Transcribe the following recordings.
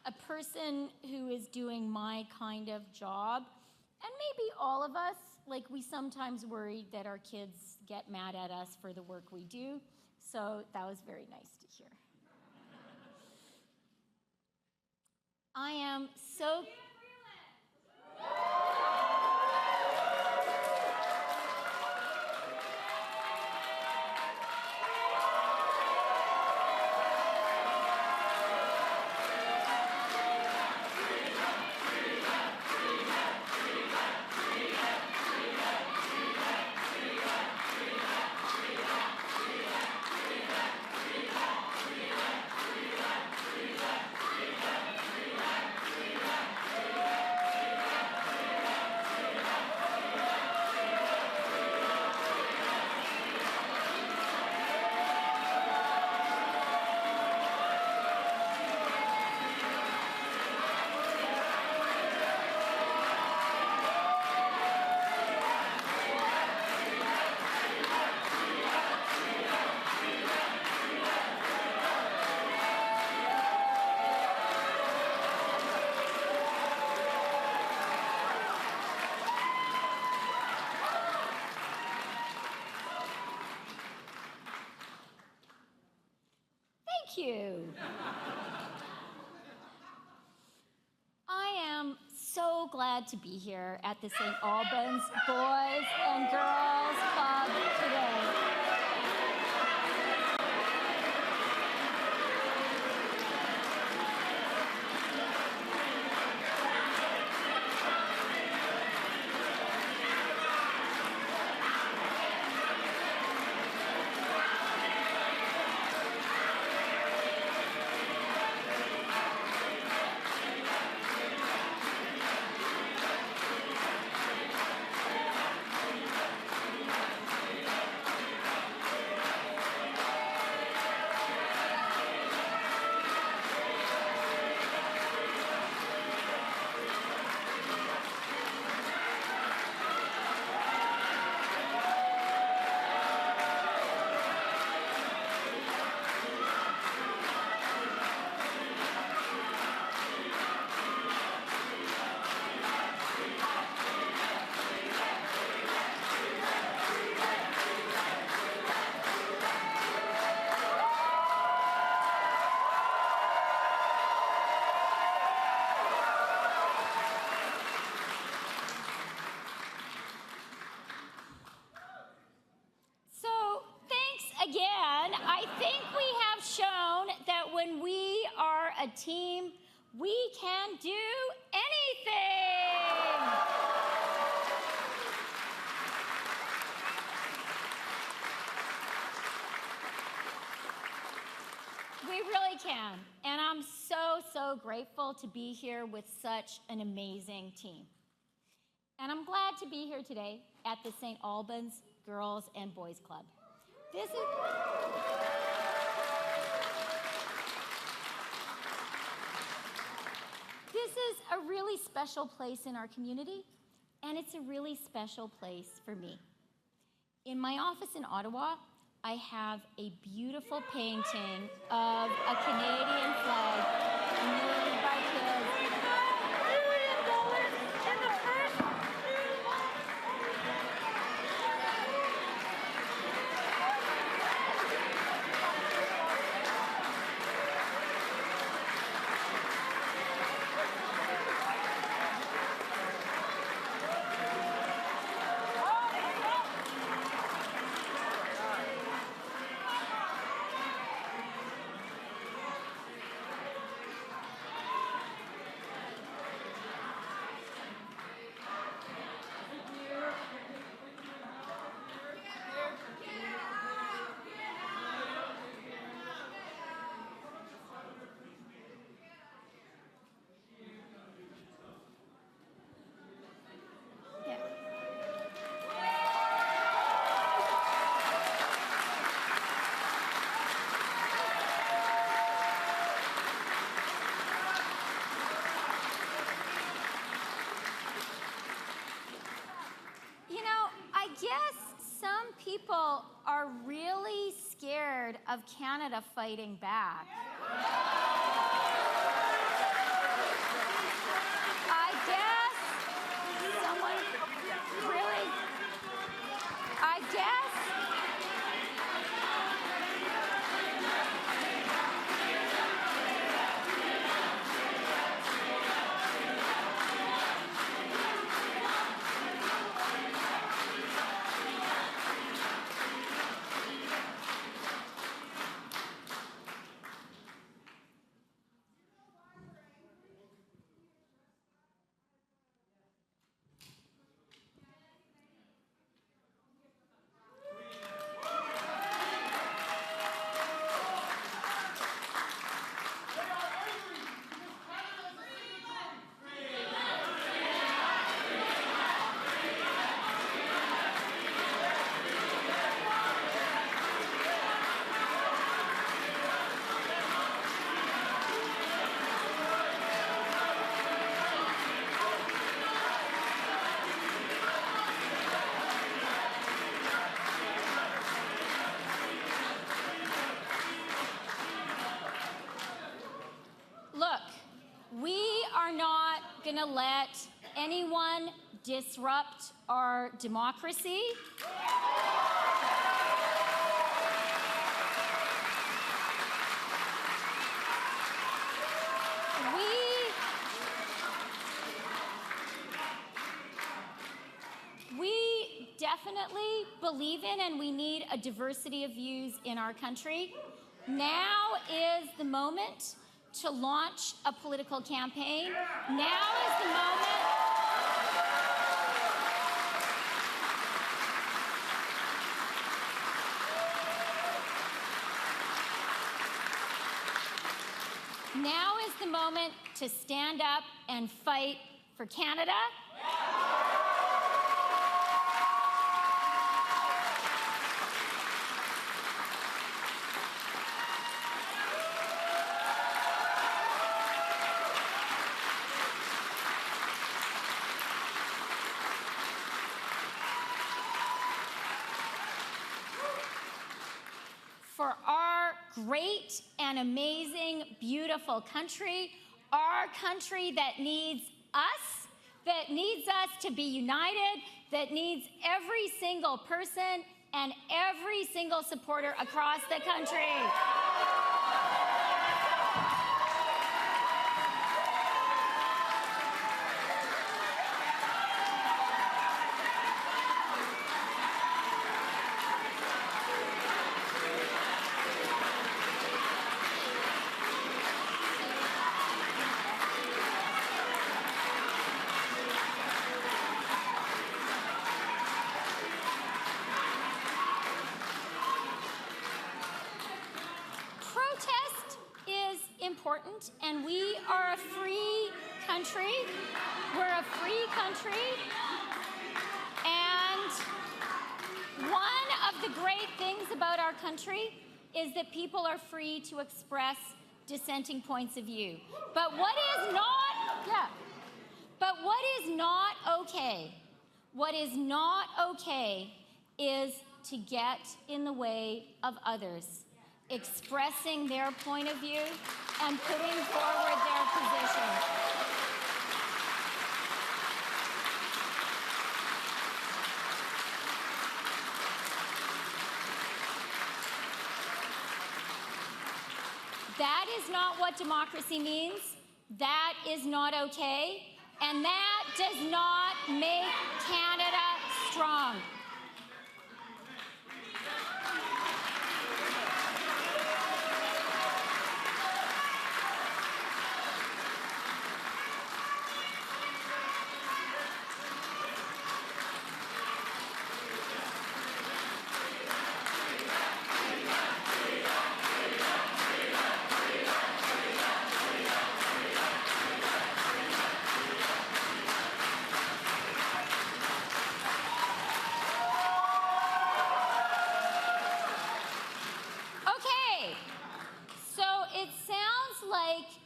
a person who is doing my kind of job, and maybe all of us, like we sometimes worry that our kids get mad at us for the work we do, so that was very nice to hear. I am so... you. I am so glad to be here at the St. Albans Boys and Girls Club today. Again, I think we have shown that when we are a team, we can do anything. We really can. And I'm so grateful to be here with such an amazing team. And I'm glad to be here today at the St. Albans Girls and Boys Club. This is a really special place in our community, and it's a really special place for me. In my office in Ottawa, I have a beautiful painting of a Canadian flag made by kids. People are really scared of Canada fighting back. someone really, I guess. Look, we are not going to let anyone disrupt our democracy. We definitely believe in and we need a diversity of views in our country. Now is the moment to launch a political campaign. Now is the moment. Now is the moment to stand up and fight for Canada. For our great and amazing, beautiful country, our country that needs us to be united, that needs every single person and every single supporter across the country. Protest is important, and we are a free country. We're a free country, and one of the great things about our country is that people are free to express dissenting points of view. But what is not okay is to get in the way of others expressing their point of view and putting forward their position. That is not what democracy means. That is not okay. And that does not make Canada strong.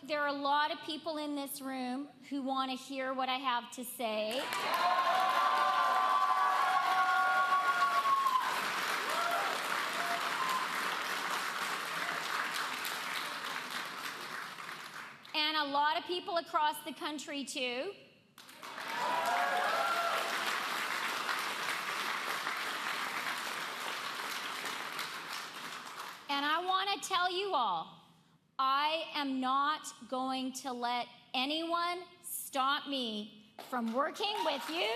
There are a lot of people in this room who want to hear what I have to say. And a lot of people across the country too. tell you all, I am not going to let anyone stop me from working with you.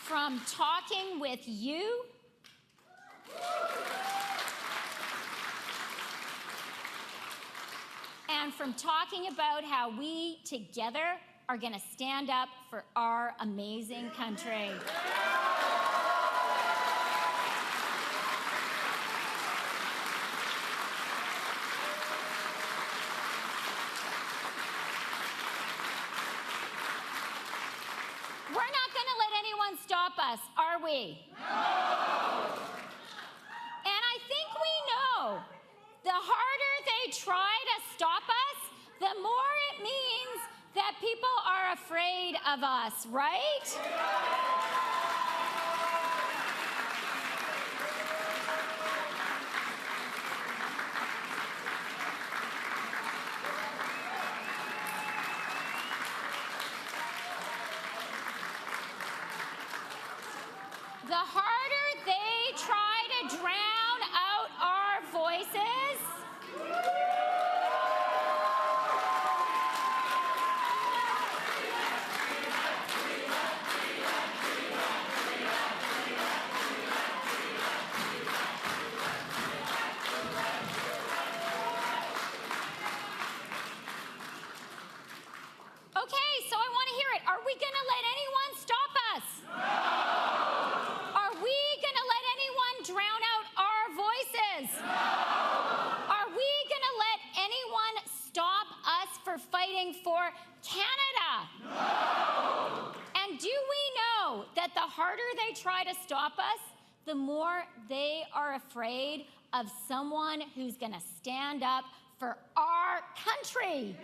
From talking with you. And from talking about how we together are going to stand up for our amazing country. We're not going to let anyone stop us, are we? No! And I think we know the harder they try to stop us, the more it means that people are afraid of us, right? The harder they try to drown out our voices, okay, so I want to hear it. Are we going to let anyone stop us? No. Are we going to let anyone drown out our voices? No. Are we going to let anyone stop us for fighting for Canada? No. And do we know that the harder they try to stop us, the more they are afraid of someone who's going to stand up for our country?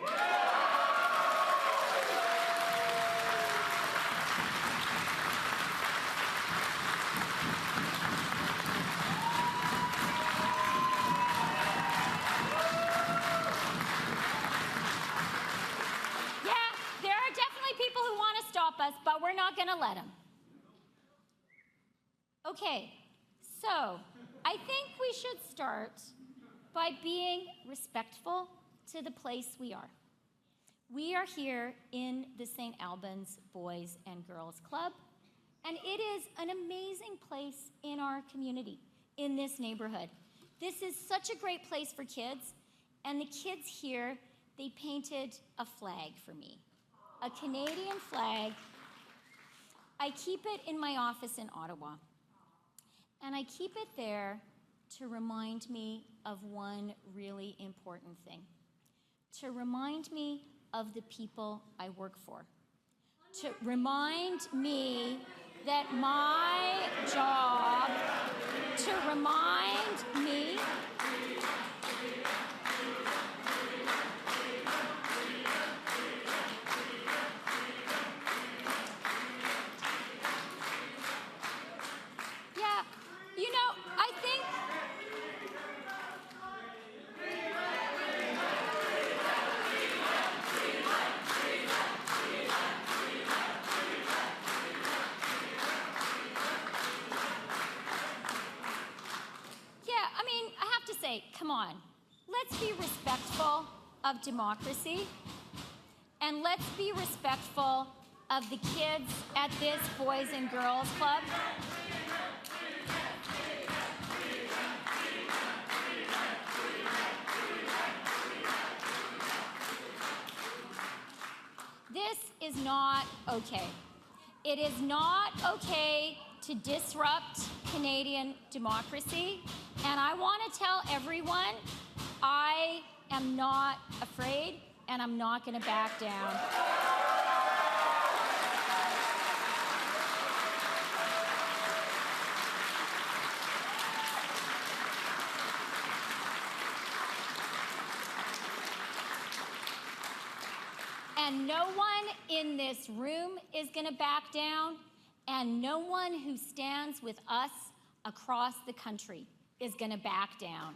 People who want to stop us, but we're not going to let them. Okay, so I think we should start by being respectful to the place we are. We are here in the St. Albans Boys and Girls Club, and it is an amazing place in our community, in this neighborhood. This is such a great place for kids, and the kids here, they painted a flag for me. A Canadian flag. I keep it in my office in Ottawa. And I keep it there to remind me of one really important thing. To remind me of the people I work for. To remind me that my job, to remind me come on, let's be respectful of democracy, and let's be respectful of the kids at this Boys and Girls Club. This is not okay. It is not okay to disrupt Canadian democracy. And I want to tell everyone, I am not afraid, and I'm not going to back down. And no one in this room is going to back down, and no one who stands with us across the country is going to back down.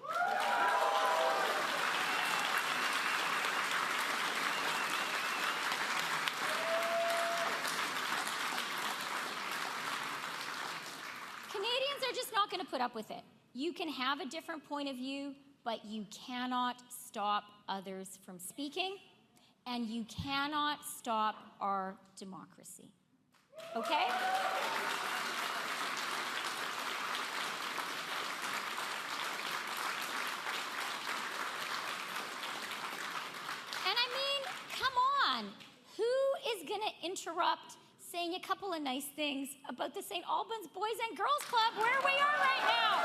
not going to put up with it. You can have a different point of view, but you cannot stop others from speaking, and you cannot stop our democracy. Okay? And I mean, come on. Who is going to interrupt saying a couple of nice things about the St. Albans Boys and Girls Club where we are right now?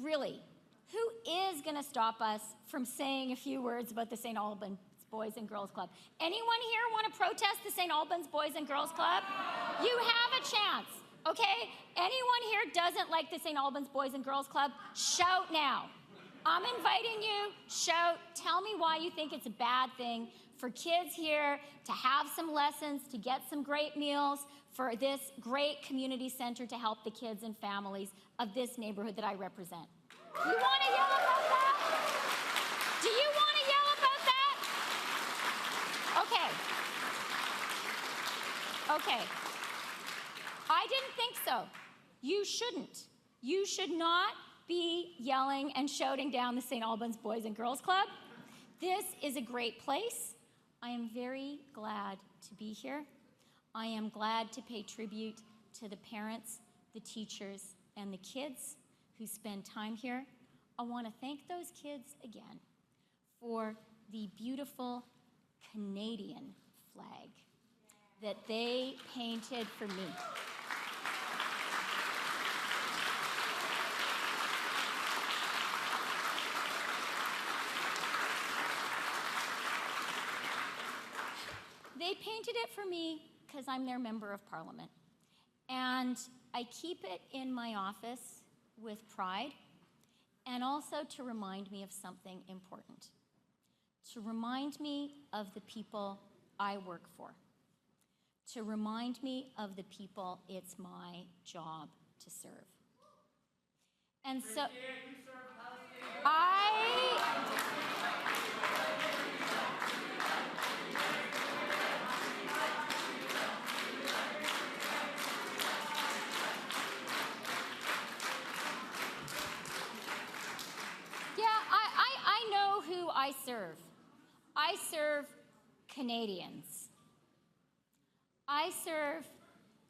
Really, who is going to stop us from saying a few words about the St. Albans Boys and Girls Club? Anyone here want to protest the St. Albans Boys and Girls Club? You have a chance, okay? Anyone here doesn't like the St. Albans Boys and Girls Club? Shout now. I'm inviting you. Shout. Tell me why you think it's a bad thing for kids here to have some lessons, to get some great meals, for this great community center to help the kids and families of this neighborhood that I represent. You want to yell about that? Do you want to yell about that? Okay. I didn't think so. You shouldn't. You should not be yelling and shouting down the St. Albans Boys and Girls Club. This is a great place. I am very glad to be here. I am glad to pay tribute to the parents, the teachers, and the kids who spend time here. I want to thank those kids again for the beautiful Canadian flag that they painted for me. They painted it for me because I'm their member of parliament. And I keep it in my office with pride, and also to remind me of something important. To remind me of the people I work for. To remind me of the people it's my job to serve. And so I serve. I serve Canadians. I serve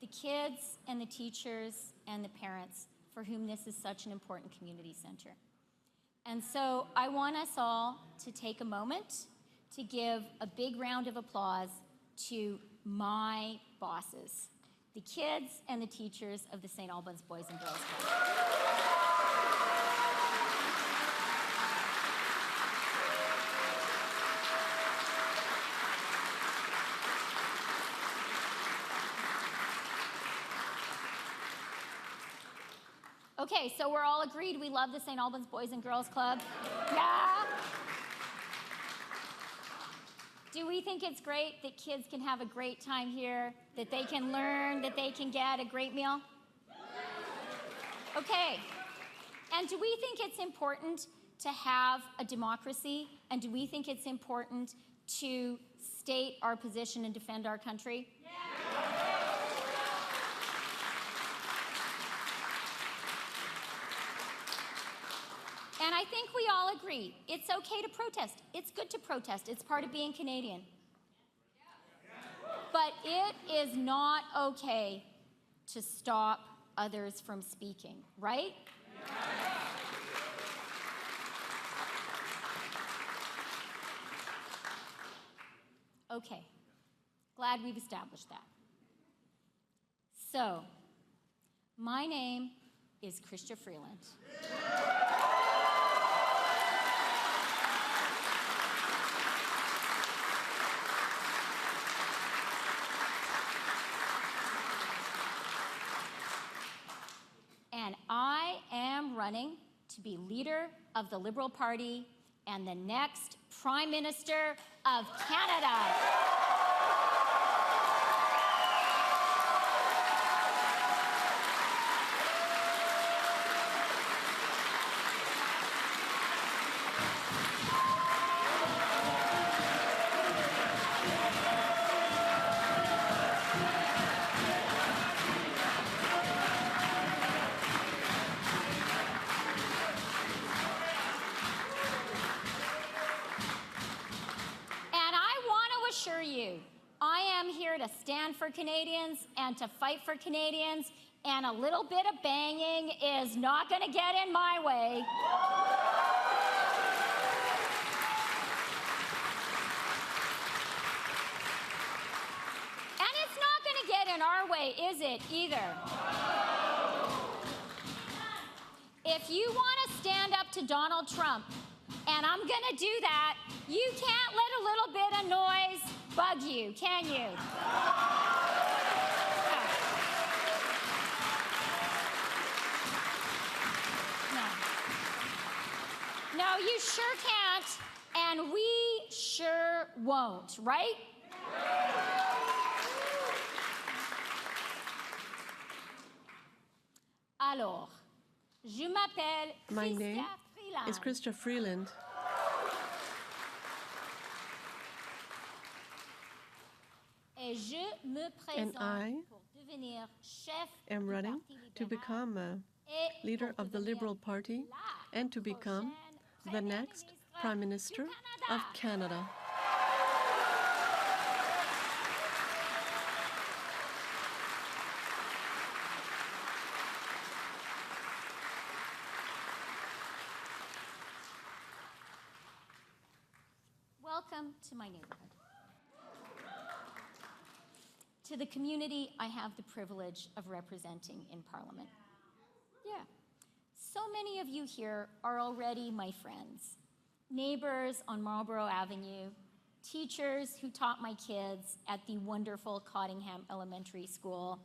the kids and the teachers and the parents for whom this is such an important community center. And so I want us all to take a moment to give a big round of applause to my bosses, the kids and the teachers of the St. Albans Boys and Girls Club. Okay, so we're all agreed we love the St. Albans Boys and Girls Club? Yeah? Do we think it's great that kids can have a great time here, that they can learn, that they can get a great meal? Okay. And do we think it's important to have a democracy? And do we think it's important to state our position and defend our country? And I think we all agree, it's okay to protest. It's good to protest. It's part of being Canadian. But it is not okay to stop others from speaking, right? Okay, glad we've established that. So, my name is Chrystia Freeland. And I am running to be leader of the Liberal Party and the next Prime Minister of Canada. I am here to stand for Canadians and to fight for Canadians, and a little bit of banging is not going to get in my way. And it's not going to get in our way, is it, either? If you want to stand up to Donald Trump, and I'm going to do that, you can't let a little bit of noise bug you, can you? No, you sure can't, and we sure won't, right? Alors, je m'appelle My name Chrystia Freeland. is Chrystia Freeland. Et je me And I présente pour devenir chef am du running Parti to libéral become a et leader pour of the devenir Liberal Party la and to become prochaine the next Prime Minister of Canada. Welcome to my neighborhood. To the community I have the privilege of representing in Parliament. Yeah. So many of you here are already my friends. Neighbors on Marlborough Avenue, teachers who taught my kids at the wonderful Cottingham Elementary School,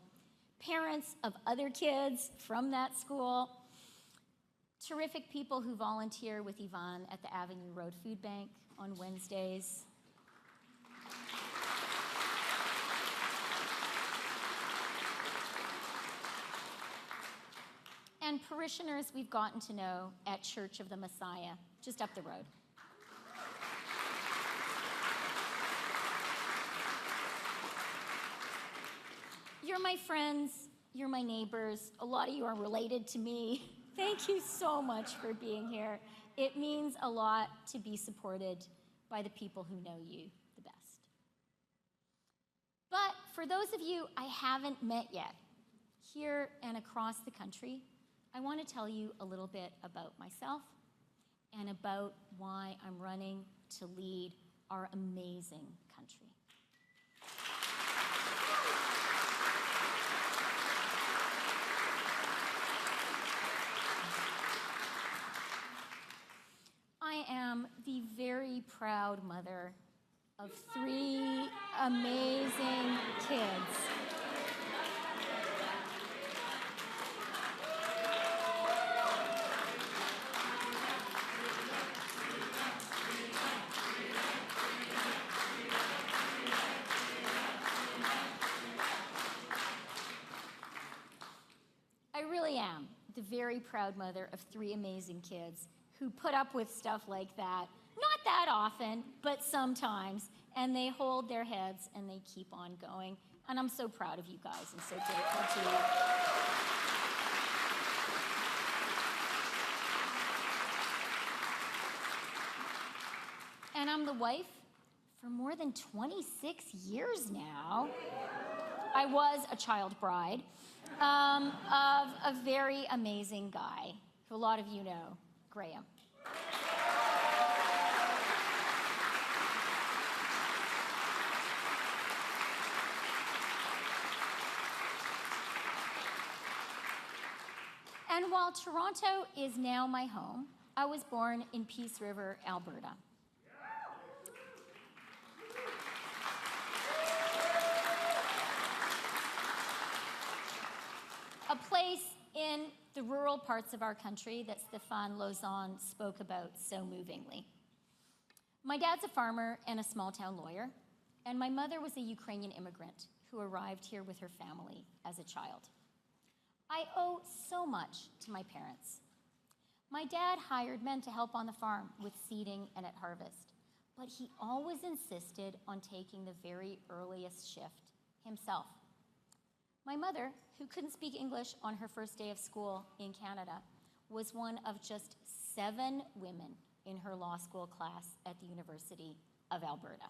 parents of other kids from that school, terrific people who volunteer with Yvonne at the Avenue Road Food Bank on Wednesdays. And parishioners we've gotten to know at Church of the Messiah, just up the road. You're my friends, you're my neighbors, a lot of you are related to me. Thank you so much for being here. It means a lot to be supported by the people who know you the best. But for those of you I haven't met yet, here and across the country, I want to tell you a little bit about myself and about why I'm running to lead our amazing country. I am the very proud mother of 3 amazing kids. I really am the very proud mother of 3 amazing kids who put up with stuff like that. Not that often, but sometimes. And they hold their heads and they keep on going. And I'm so proud of you guys and so grateful to you. And I'm the wife for more than 26 years now. I was a child bride of a very amazing guy, who a lot of you know, Graham. And while Toronto is now my home, I was born in Peace River, Alberta. A place in the rural parts of our country that Stéphane Lauzon spoke about so movingly. My dad's a farmer and a small-town lawyer, and my mother was a Ukrainian immigrant who arrived here with her family as a child. I owe so much to my parents. My dad hired men to help on the farm with seeding and at harvest, but he always insisted on taking the very earliest shift himself. My mother, who couldn't speak English on her first day of school in Canada, was one of just 7 women in her law school class at the University of Alberta.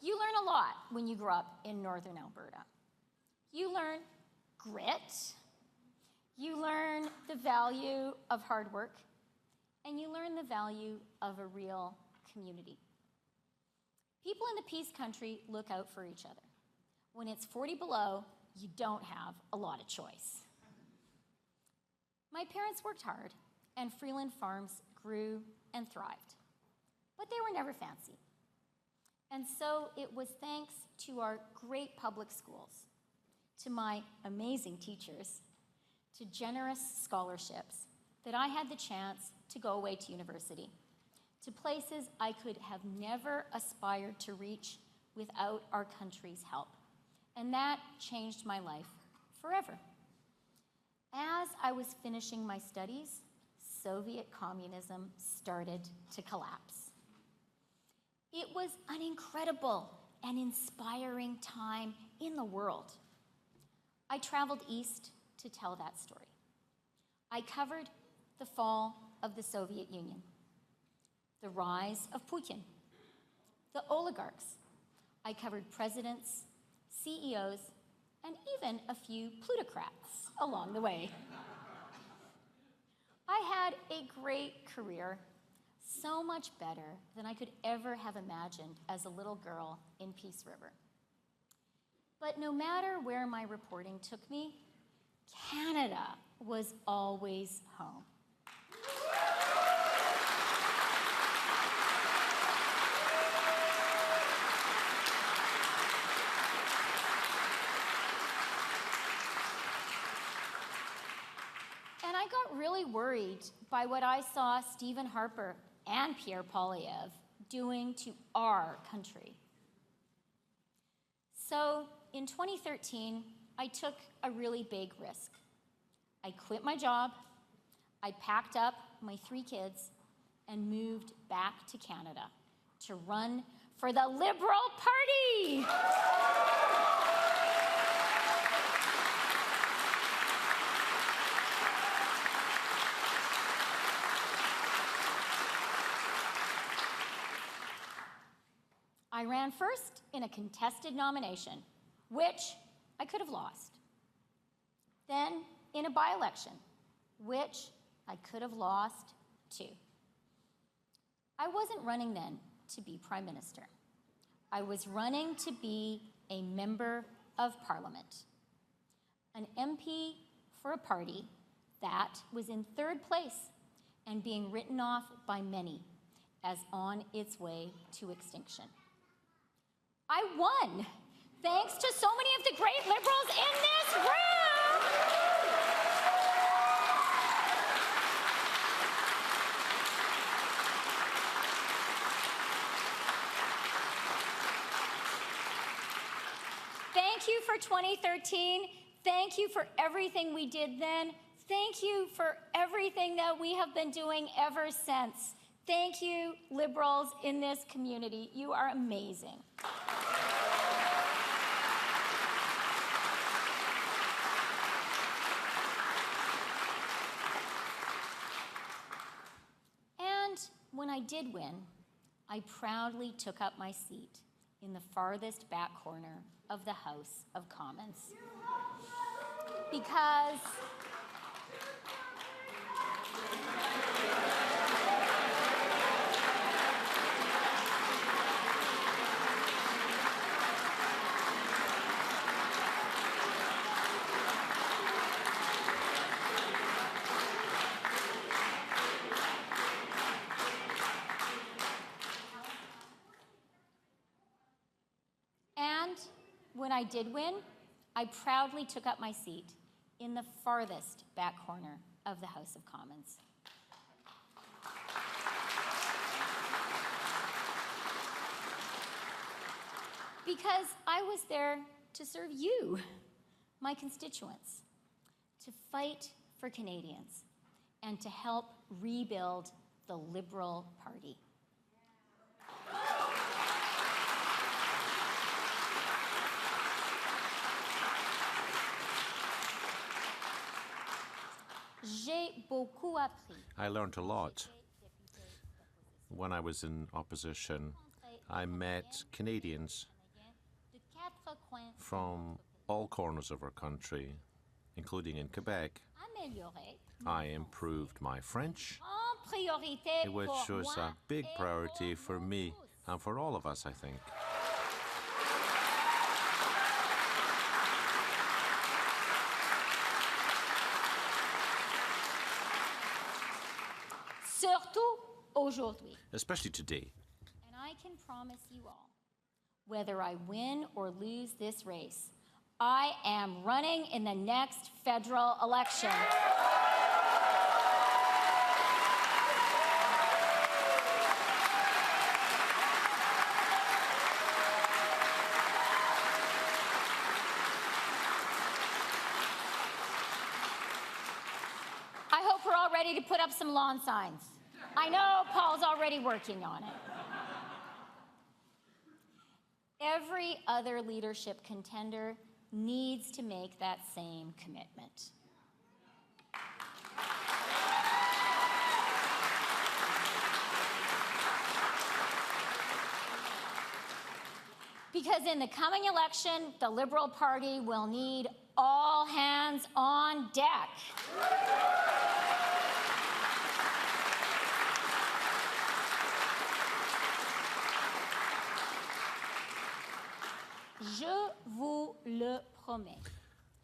You learn a lot when you grow up in northern Alberta. You learn grit, you learn the value of hard work, and you learn the value of a real community. People in the Peace Country look out for each other. When it's 40 below, you don't have a lot of choice. My parents worked hard, and Freeland farms grew and thrived, but they were never fancy. And so it was thanks to our great public schools, to my amazing teachers, to generous scholarships, that I had the chance to go away to university, to places I could have never aspired to reach without our country's help. And that changed my life forever. As I was finishing my studies, Soviet communism started to collapse. It was an incredible and inspiring time in the world. I traveled east to tell that story. I covered the fall of the Soviet Union, the rise of Putin, the oligarchs. I covered presidents, CEOs, and even a few plutocrats along the way. I had a great career, so much better than I could ever have imagined as a little girl in Peace River. But no matter where my reporting took me, Canada was always home. And I got really worried by what I saw Stephen Harper and Pierre Poilievre doing to our country. So in 2013, I took a really big risk. I quit my job, I packed up my 3 kids, and moved back to Canada to run for the Liberal Party. I ran first in a contested nomination, which I could have lost. Then in a by-election, which I could have lost too. I wasn't running then to be Prime Minister. I was running to be a member of Parliament, an MP for a party that was in 3rd place and being written off by many as on its way to extinction. I won, thanks to so many of the great Liberals in this room. Thank you for 2013. Thank you for everything we did then. Thank you for everything that we have been doing ever since. Thank you, Liberals in this community. You are amazing. And when I did win, I proudly took up my seat in the farthest back corner of the House of Commons. Because When I did win, I proudly took up my seat in the farthest back corner of the House of Commons. Because I was there to serve you, my constituents, to fight for Canadians, and to help rebuild the Liberal Party. I learned a lot. When I was in opposition, I met Canadians from all corners of our country, including in Quebec. I improved my French, which was a big priority for me and for all of us, I think. Especially today. And I can promise you all, whether I win or lose this race, I am running in the next federal election. I hope we're all ready to put up some lawn signs. I know Paul's already working on it. Every other leadership contender needs to make that same commitment. Because in the coming election, the Liberal Party will need all hands on deck. Je vous le promets.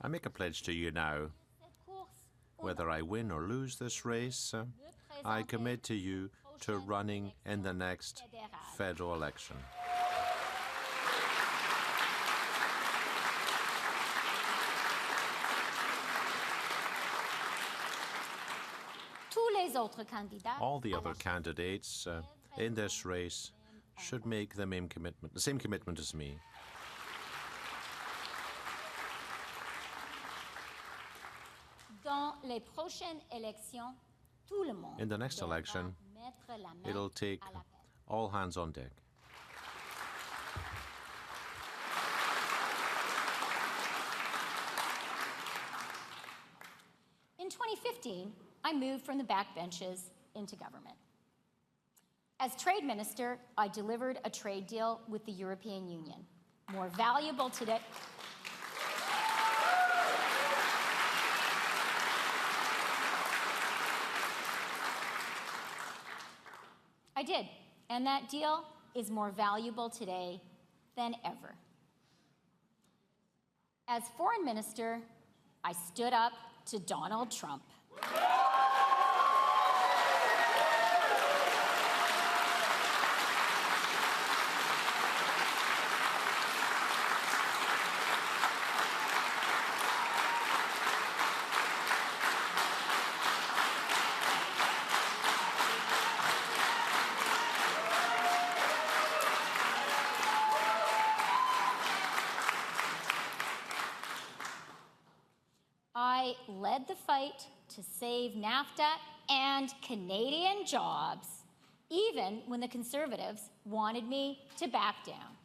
I make a pledge to you now. Whether I win or lose this race, I commit to you to running in the next federal election. All the other candidates in this race should make the same commitment as me. In the next election, it'll take all hands on deck. In 2015, I moved from the backbenches into government. As trade minister, I delivered a trade deal with the European Union, more valuable today. I did, and that deal is more valuable today than ever. As foreign minister, I stood up to Donald Trump. I led the fight to save NAFTA and Canadian jobs, even when the Conservatives wanted me to back down.